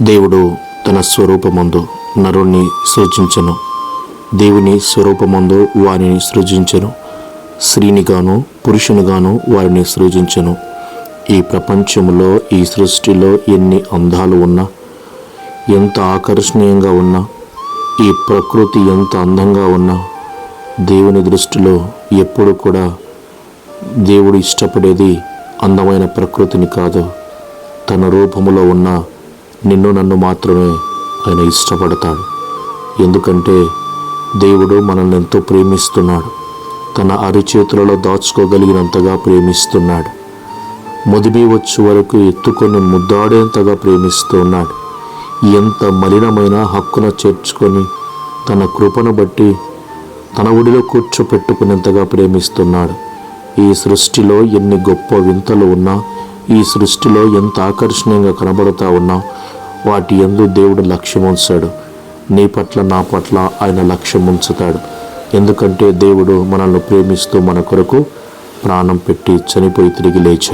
దేవుడు తన స్వరూపమందు నరుణ్ణి సృజించెను. దేవుని స్వరూపమందు వారిని సృజించెను. స్త్రీనిగాను పురుషునిగాను వారిని సృజించెను. ఈ ప్రపంచంలో, ఈ సృష్టిలో ఎన్ని అందాలు ఉన్నా, ఎంత ఆకర్షణీయంగా ఉన్నా, ఈ ప్రకృతి ఎంత అందంగా ఉన్నా, దేవుని దృష్టిలో ఎప్పుడు కూడా దేవుడు ఇష్టపడేది అందమైన ప్రకృతిని కాదు, తన రూపములో ఉన్న నిన్ను నన్ను మాత్రమే ఆయన ఇష్టపడతాడు. ఎందుకంటే దేవుడు మనల్ని ఎంతో ప్రేమిస్తున్నాడు. తన అరిచేతులలో దాచుకోగలిగినంతగా ప్రేమిస్తున్నాడు. ముదిమి వచ్చే వరకు ఎత్తుకొని ముద్దాడేంతగా ప్రేమిస్తున్నాడు. ఎంత మలినమైన హక్కున చేర్చుకొని తన కృపను బట్టి తన ఒడిలో కూర్చోపెట్టుకునేంతగా ప్రేమిస్తున్నాడు. ఈ సృష్టిలో ఎన్ని గొప్ప వింతలు ఉన్నా, ఈ సృష్టిలో ఎంత ఆకర్షణీయంగా కనబడుతూ ఉన్నా, వాటి యందు దేవుడు లక్ష్యం ఉంచాడు. నీ పట్ల, నా పట్ల ఆయన లక్ష్యం ఉంచుతాడు. ఎందుకంటే దేవుడు మనల్ని ప్రేమిస్తూ మన కొరకు ప్రాణం పెట్టి చనిపోయి తిరిగి లేచాడు.